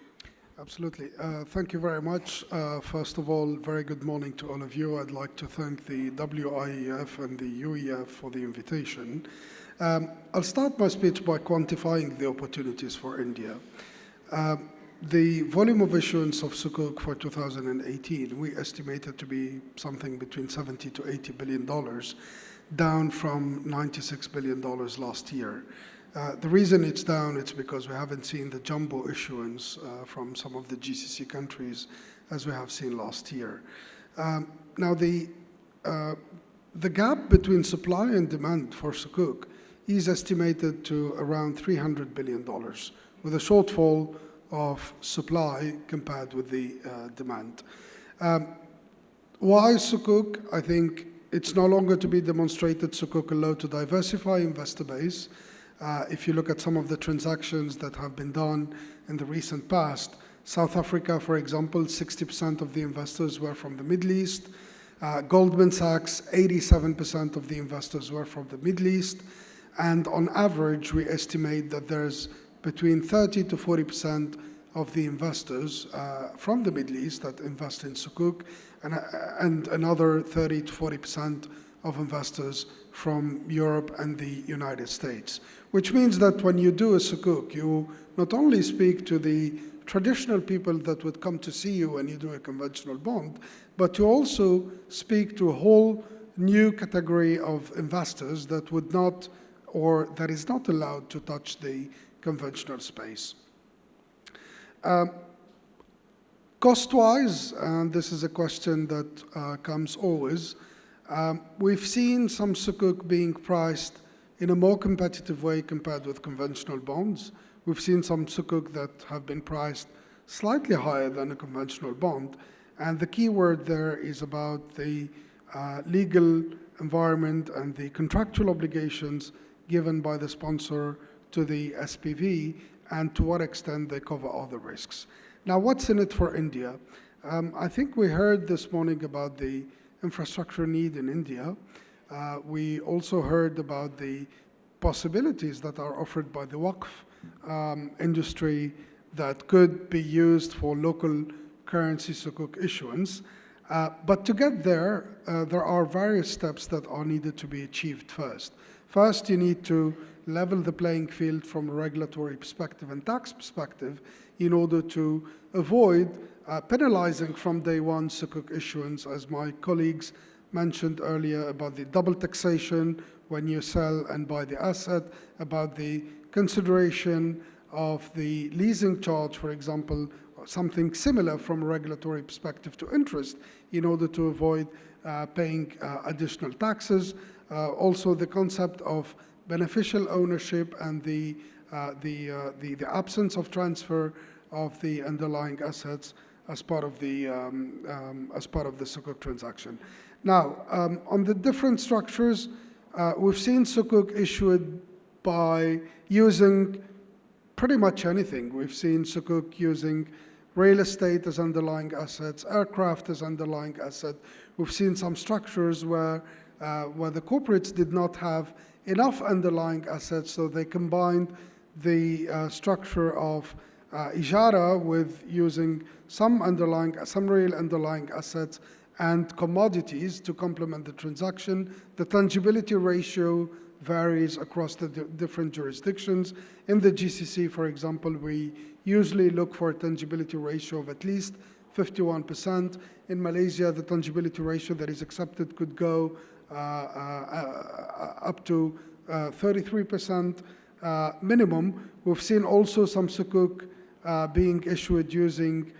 Absolutely. Thank you very much. First of all, very good morning to all of you. I'd like to thank the WIEF and the UEF for the invitation. I'll start my speech by quantifying the opportunities for India. The volume of issuance of Sukuk for 2018, we estimate it to be something between $70 to $80 billion, down from $96 billion last year. The reason it's down, it's because we haven't seen the jumbo issuance from some of the GCC countries as we have seen last year. Now, the gap between supply and demand for Sukuk is estimated to around $300 billion, with a shortfall of supply compared with the demand. Why Sukuk? I think it's no longer to be demonstrated Sukuk allowed to diversify investor base. If you look at some of the transactions that have been done in the recent past, South Africa, for example, 60% of the investors were from the Middle East. Goldman Sachs, 87% of the investors were from the Middle East. And on average, we estimate that there's between 30 to 40% of the investors from the Middle East that invest in Sukuk, and another 30 to 40% of investors from Europe and the United States. Which means that when you do a Sukuk, you not only speak to the traditional people that would come to see you when you do a conventional bond, but you also speak to a whole new category of investors that would not, or that is not allowed to touch the conventional space. Cost-wise, and this is a question that comes always, we've seen some Sukuk being priced in a more competitive way compared with conventional bonds. We've seen some Sukuk that have been priced slightly higher than a conventional bond. And the key word there is about the legal environment and the contractual obligations given by the sponsor to the SPV, and to what extent they cover other risks. Now, what's in it for India? I think we heard this morning about the infrastructure need in India. We also heard about the possibilities that are offered by the WIEF industry that could be used for local currency Sukuk issuance. But to get there, there are various steps that are needed to be achieved first. First, you need to level the playing field from a regulatory perspective and tax perspective in order to avoid penalizing from day one Sukuk issuance, as my colleagues mentioned earlier, about the double taxation when you sell and buy the asset, about the consideration of the leasing charge, for example, something similar from a regulatory perspective to interest in order to avoid paying additional taxes. Also, the concept of beneficial ownership and the absence of transfer of the underlying assets as part of the Sukuk transaction. Now, on the different structures, we've seen Sukuk issued by using pretty much anything. We've seen Sukuk using real estate as underlying assets, aircraft as underlying asset. We've seen some structures where the corporates did not have enough underlying assets, so they combined the structure of ijara with using some real underlying assets and commodities to complement the transaction. The tangibility ratio varies across the different jurisdictions. In the GCC, for example, we usually look for a tangibility ratio of at least 51%. In Malaysia, the tangibility ratio that is accepted could go up to 33% minimum. We've seen also some Sukuk being issued using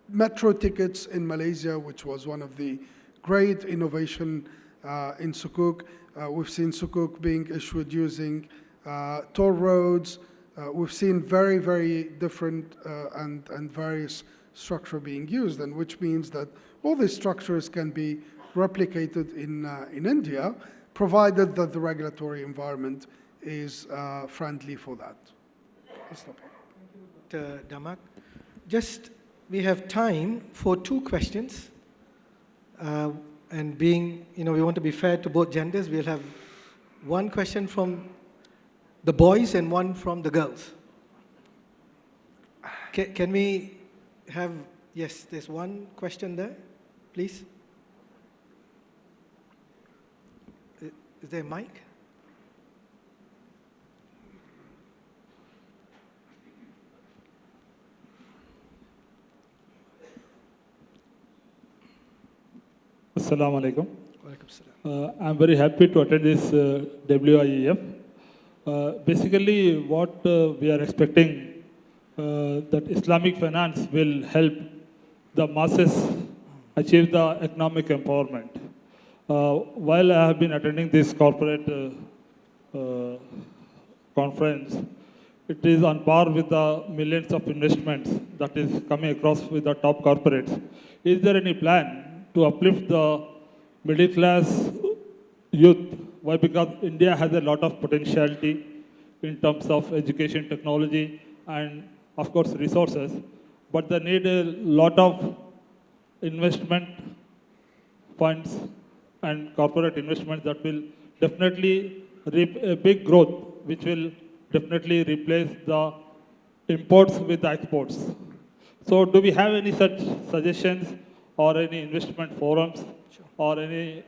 metro tickets in Malaysia, which was one of the great innovation in Sukuk. We've seen Sukuk being issued using toll roads. We've seen very, very different and various structure being used, and which means that all these structures can be replicated in India, provided that the regulatory environment is friendly for that. I'll stop here. Damak, just we have time for 2 questions. And being, we want to be fair to both genders, we'll have 1 question from the boys and 1 from the girls. Can we have, yes, there's 1 question there, please. Is there a mic? Assalamu alaikum. Walaikum salam. I'm very happy to attend this WIEF. Basically, what we are expecting that Islamic finance will help the masses achieve the economic empowerment. While I have been attending this corporate conference, it is on par with the millions of investments that is coming across with the top corporates. Is there any plan to uplift the middle class youth? Why? Because India has a lot of potentiality in terms of education, technology, and of course resources, but they need a lot of investment funds and corporate investments that will definitely reap a big growth, which will definitely replace the imports with the exports. So do we have any such suggestions or any investment forums or any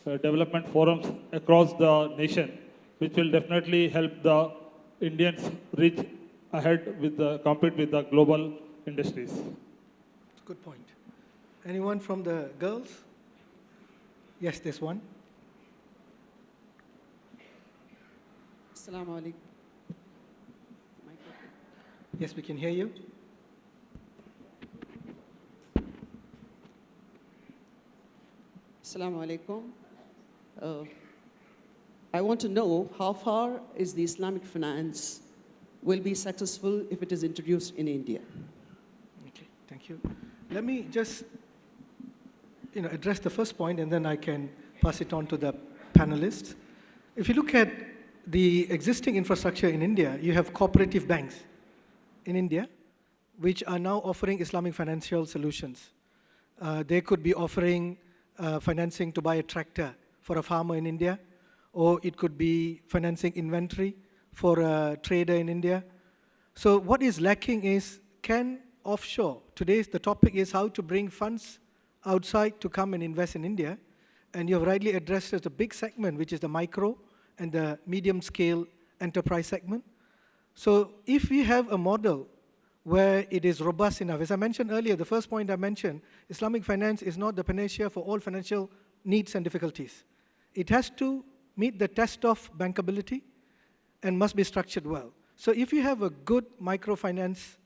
development forums across the nation, which will definitely help the Indians reach ahead with the, compete with the global industries? Good point. Anyone from the girls? Yes, there's one. Assalamu alaikum. Yes, we can hear you. Assalamu alaikum. I want to know how far is the Islamic finance will be successful if it is introduced in India? Okay, thank you. Let me just address the first point, and then I can pass it on to the panelists. If you look at the existing infrastructure in India, you have cooperative banks in India, which are now offering Islamic financial solutions. They could be offering financing to buy a tractor for a farmer in India, or it could be financing inventory for a trader in India. So what is lacking is, can offshore, the topic is how to bring funds outside to come and invest in India, and you have rightly addressed as a big segment, which is the micro and the medium scale enterprise segment. So if we have a model where it is robust enough, as I mentioned earlier, the first point I mentioned, Islamic finance is not the panacea for all financial needs and difficulties. It has to meet the test of bankability and must be structured well. So if you have a good microfinance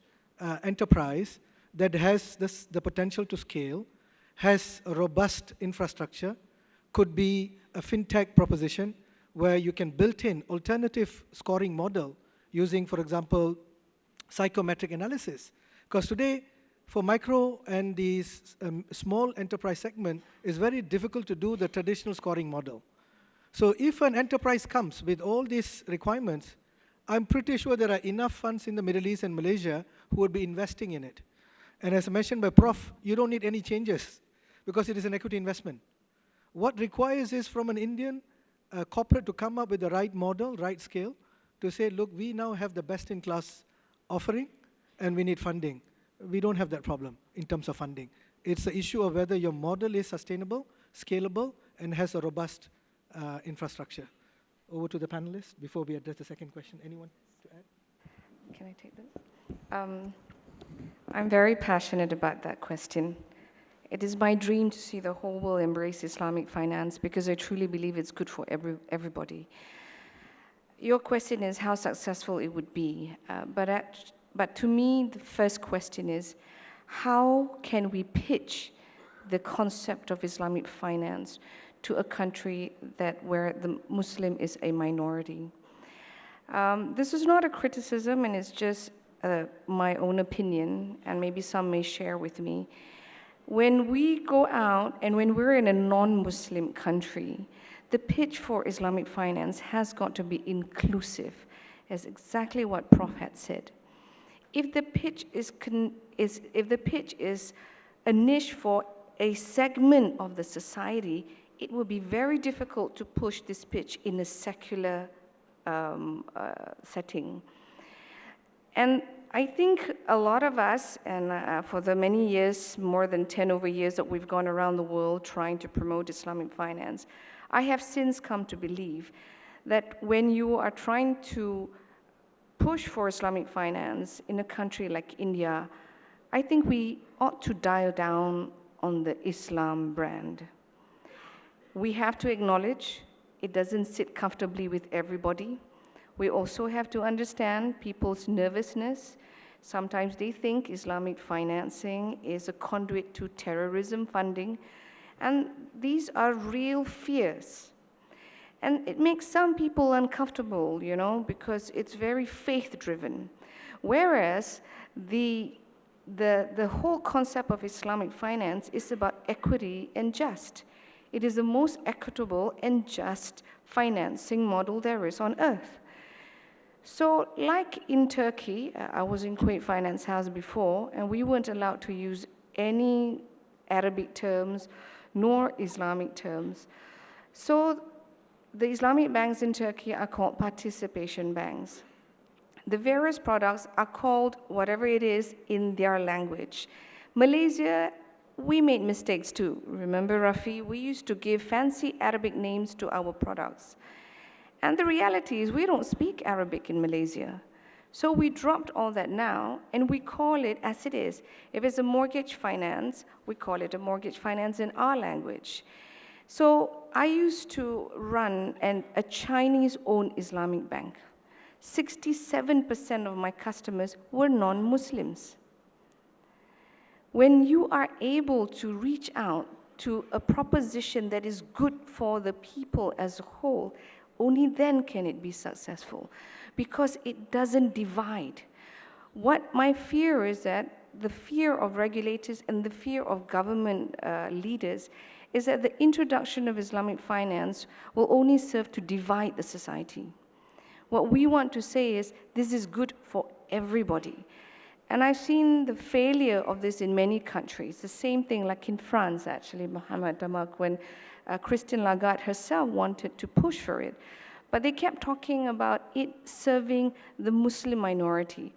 enterprise that has the potential to scale, has a robust infrastructure, could be a fintech proposition where you can build in alternative scoring model using, for example, psychometric analysis. Because today, for micro and these small enterprise segment, it's very difficult to do the traditional scoring model. So if an enterprise comes with all these requirements, I'm pretty sure there are enough funds in the Middle East and Malaysia who would be investing in it. And as mentioned by Prof, you don't need any changes because it is an equity investment. What requires is from an Indian corporate to come up with the right model, right scale, to say, look, we now have the best-in-class offering, and we need funding. We don't have that problem in terms of funding. It's the issue of whether your model is sustainable, scalable, and has a robust infrastructure. Over to the panelists before we address the second question. Anyone to add? Can I take this? I'm very passionate about that question. It is my dream to see the whole world embrace Islamic finance because I truly believe it's good for everybody. Your question is how successful it would be, but to me, the first question is, how can we pitch the concept of Islamic finance to a country where the Muslim is a minority? This is not a criticism, and it's just my own opinion, and maybe some may share with me. When we go out, and when we're in a non-Muslim country, the pitch for Islamic finance has got to be inclusive, as exactly what Prof had said. If the pitch is a niche for a segment of the society, it will be very difficult to push this pitch in a secular setting. And I think a lot of us, and for the many years, more than 10 over years that we've gone around the world trying to promote Islamic finance, I have since come to believe that when you are trying to push for Islamic finance in a country like India, I think we ought to dial down on the Islam brand. We have to acknowledge it doesn't sit comfortably with everybody. We also have to understand people's nervousness. Sometimes they think Islamic financing is a conduit to terrorism funding, and these are real fears. And it makes some people uncomfortable, you know, because it's very faith-driven. Whereas the whole concept of Islamic finance is about equity and just. It is the most equitable and just financing model there is on earth. So like in Turkey, I was in Kuwait Finance House before, and we weren't allowed to use any Arabic terms nor Islamic terms. So the Islamic banks in Turkey are called participation banks. The various products are called whatever it is in their language. Malaysia, we made mistakes too. Remember, Rafi, we used to give fancy Arabic names to our products. And the reality is we don't speak Arabic in Malaysia. So we dropped all that now, and we call it as it is. If it's a mortgage finance, we call it a mortgage finance in our language. So I used to run a Chinese-owned Islamic bank. 67% of my customers were non-Muslims. When you are able to reach out to a proposition that is good for the people as a whole, only then can it be successful, because it doesn't divide. What my fear is that the fear of regulators and the fear of government leaders is that the introduction of Islamic finance will only serve to divide the society. What we want to say is this is good for everybody. And I've seen the failure of this in many countries. The same thing like in France, actually, Mohamed Damak, when Christine Lagarde herself wanted to push for it. But they kept talking about it serving the Muslim minority.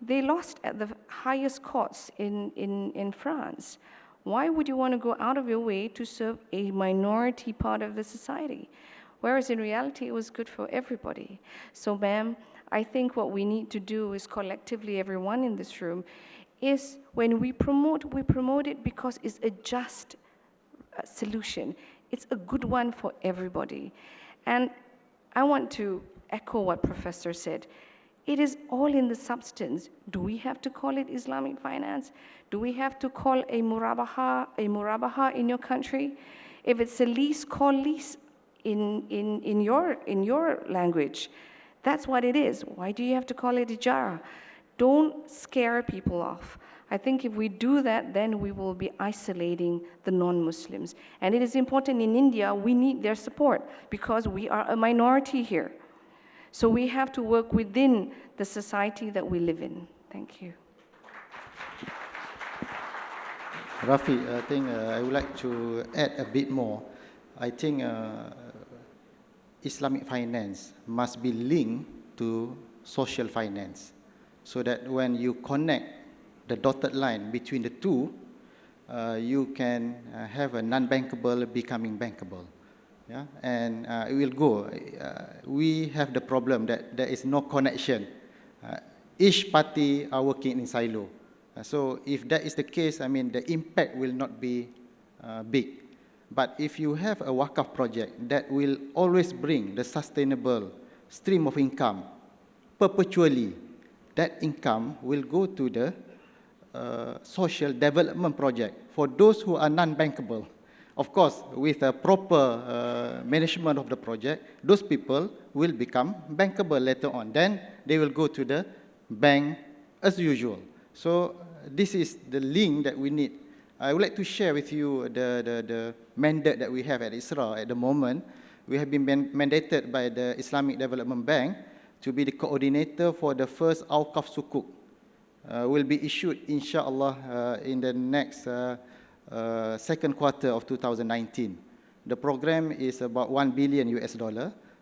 They lost at the highest courts in France. Why would you want to go out of your way to serve a minority part of the society? Whereas in reality, it was good for everybody. So, ma'am, I think what we need to do is collectively, everyone in this room, is when we promote it because it's a just solution. It's a good one for everybody. And I want to echo what Professor said. It is all in the substance. Do we have to call it Islamic finance? Do we have to call a murabaha in your country? If it's a lease, call lease in your language. That's what it is. Why do you have to call it ijara? Don't scare people off. I think if we do that, then we will be isolating the non-Muslims. And it is important in India, we need their support because we are a minority here. So we have to work within the society that we live in. Thank you. Rafi, I think I would like to add a bit more. I think Islamic finance must be linked to social finance, so that when you connect the dotted line between the two, you can have a non-bankable becoming bankable. Yeah? And it will go. We have the problem that there is no connection. Each party are working in silo. So if that is the case, I mean, the impact will not be big. But if you have a wakaf project that will always bring the sustainable stream of income perpetually, that income will go to the social development project for those who are non-bankable. Of course, with a proper management of the project, those people will become bankable later on. Then they will go to the bank as usual. So this is the link that we need. I would like to share with you the mandate that we have at ISRA at the moment. We have been mandated by the Islamic Development Bank to be the coordinator for the first Awqaf Sukuk. Will be issued, inshallah, in the next second quarter of 2019. The program is about $1 billion US,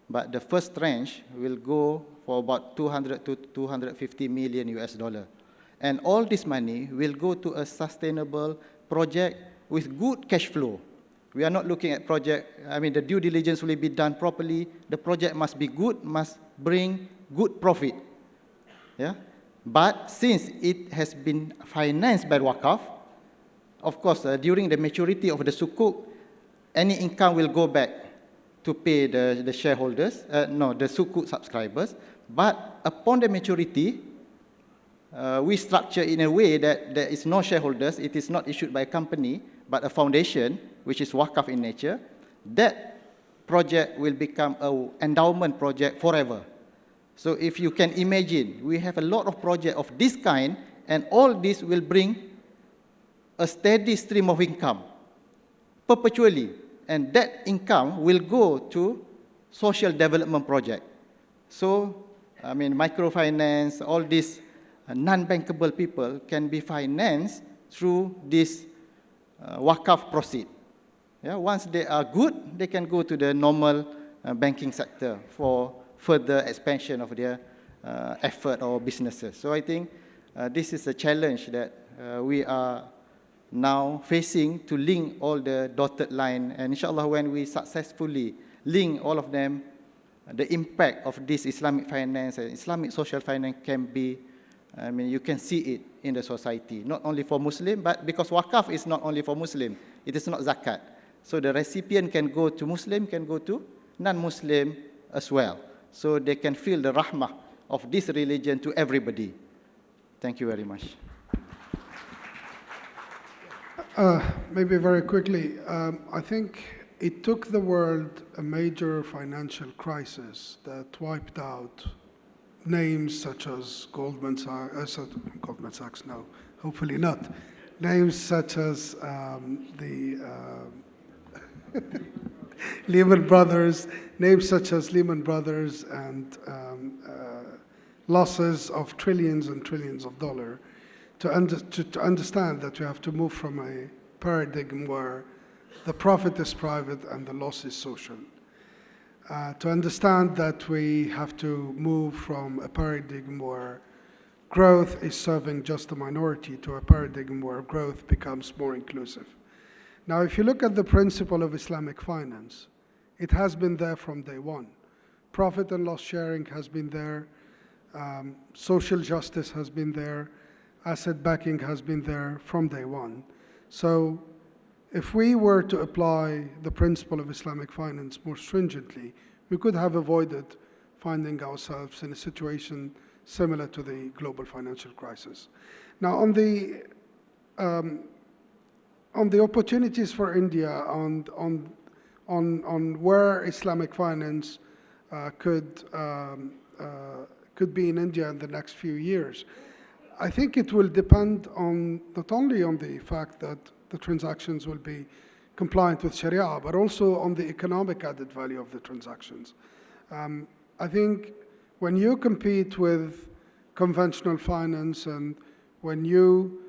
but the first tranche will go for about 200 to 250 million US dollar. And all this money will go to a sustainable project with good cash flow. We are not looking at project, I mean, the due diligence will be done properly. The project must be good, must bring good profit. Yeah? But since it has been financed by Waqaf, of course, during the maturity of the sukuk, any income will go back to pay the shareholders, the sukuk subscribers. But upon the maturity, we structure in a way that there is no shareholders. It is not issued by a company, but a foundation, which is wakaf in nature. That project will become an endowment project forever. So if you can imagine, we have a lot of projects of this kind, and all this will bring a steady stream of income perpetually. And that income will go to social development project. So, I mean, microfinance, all these non-bankable people can be financed through this wakaf proceed. Yeah, once they are good, they can go to the normal banking sector for further expansion of their effort or businesses. So I think this is a challenge that we are now facing, to link all the dotted line. And inshallah, when we successfully link all of them, the impact of this Islamic finance and Islamic social finance can be, I mean, you can see it in the society, not only for Muslim, but because wakaf is not only for Muslim, it is not zakat. So the recipient can go to Muslim, can go to non-Muslim as well. So they can feel the rahmah of this religion to everybody. Thank you very much. Maybe very quickly, I think it took the world a major financial crisis that wiped out names such as Goldman Sachs, no, hopefully not. Names such as Lehman Brothers, and losses of trillions and trillions of dollars, to understand that we have to move from a paradigm where the profit is private and the loss is social. To understand that we have to move from a paradigm where growth is serving just a minority to a paradigm where growth becomes more inclusive. Now, if you look at the principle of Islamic finance, it has been there from day one. Profit and loss sharing has been there. Social justice has been there. Asset backing has been there from day one. So if we were to apply the principle of Islamic finance more stringently, we could have avoided finding ourselves in a situation similar to the global financial crisis. Now, on the opportunities for India, on where Islamic finance could be in India in the next few years, I think it will depend on not only on the fact that the transactions will be compliant with Sharia, but also on the economic added value of the transactions. I think when you compete with conventional finance and when you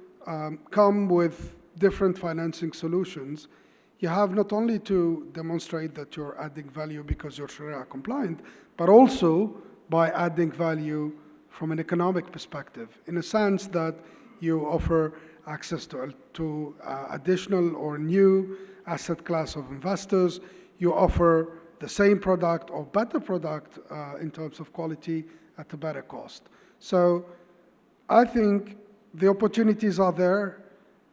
come with different financing solutions, you have not only to demonstrate that you're adding value because you're Sharia compliant, but also by adding value from an economic perspective, in a sense that you offer access to additional or new asset class of investors, you offer the same product or better product in terms of quality at a better cost. So I think the opportunities are there,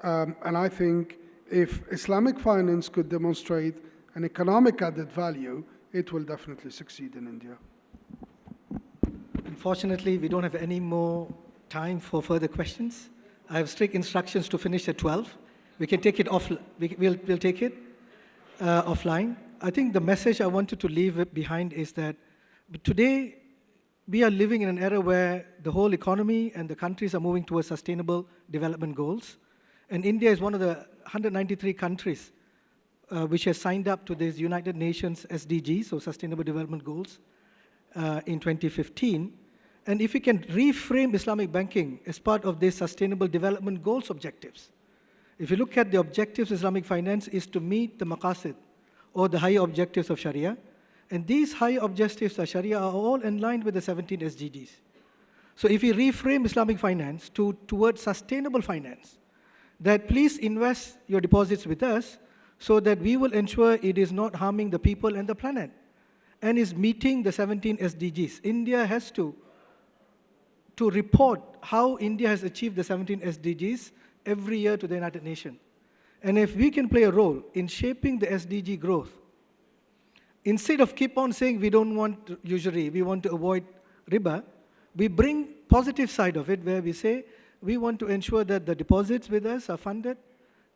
and I think if Islamic finance could demonstrate an economic added value, it will definitely succeed in India. Unfortunately, we don't have any more time for further questions. I have strict instructions to finish at 12. We can take it off. We'll take it offline. I think the message I wanted to leave behind is that today we are living in an era where the whole economy and the countries are moving towards sustainable development goals. And India is one of the 193 countries which has signed up to these United Nations SDGs, so Sustainable Development Goals, in 2015. And if we can reframe Islamic banking as part of these Sustainable Development Goals objectives, if you look at the objectives of Islamic finance is to meet the maqasid, or the higher objectives of Sharia, and these higher objectives of Sharia are all in line with the 17 SDGs. So if we reframe Islamic finance towards sustainable finance, that please invest your deposits with us so that we will ensure it is not harming the people and the planet and is meeting the 17 SDGs. India has to report how India has achieved the 17 SDGs every year to the United Nations. And if we can play a role in shaping the SDG growth, instead of keep on saying we don't want usury, we want to avoid riba, we bring positive side of it where we say we want to ensure that the deposits with us are funded,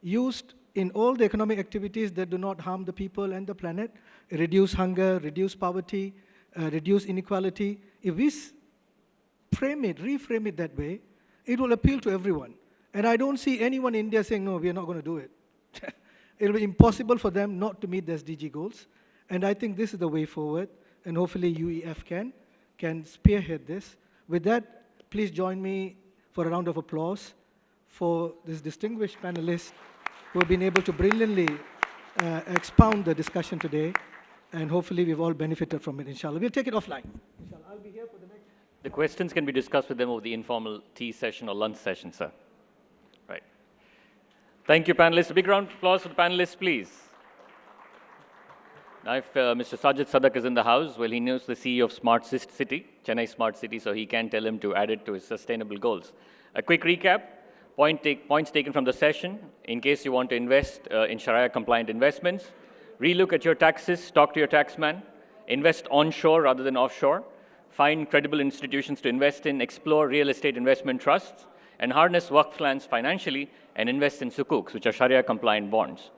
used in all the economic activities that do not harm the people and the planet, reduce hunger, reduce poverty, reduce inequality. If we reframe it that way, it will appeal to everyone. And I don't see anyone in India saying, no, we are not going to do it. It will be impossible for them not to meet the SDG goals. And I think this is the way forward, and hopefully UEF can spearhead this. With that, please join me for a round of applause for this distinguished panelists who have been able to brilliantly expound the discussion today, and hopefully we've all benefited from it, inshallah. We'll take it offline. Inshallah, I'll be here for the next. The questions can be discussed with them over the informal tea session or lunch session, sir. Right. Thank you, panelists. A big round of applause for the panelists, please. Now, if Mr. Sajid Sadak is in the house, well, he knows the CEO of Smart City, Chennai Smart City, so he can tell him to add it to his sustainable goals. A quick recap, points taken from the session, in case you want to invest in Sharia-compliant investments. Relook at your taxes, talk to your taxman, invest onshore rather than offshore, find credible institutions to invest in, explore real estate investment trusts, and harness waqf lands financially and invest in sukuks, which are Sharia-compliant bonds.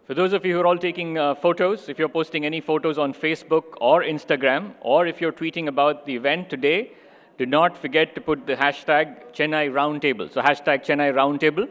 For those of you who are all taking photos, if you're posting any photos on Facebook or Instagram, or if you're tweeting about the event today, do not forget to put the hashtag Chennai Roundtable. So hashtag Chennai Roundtable.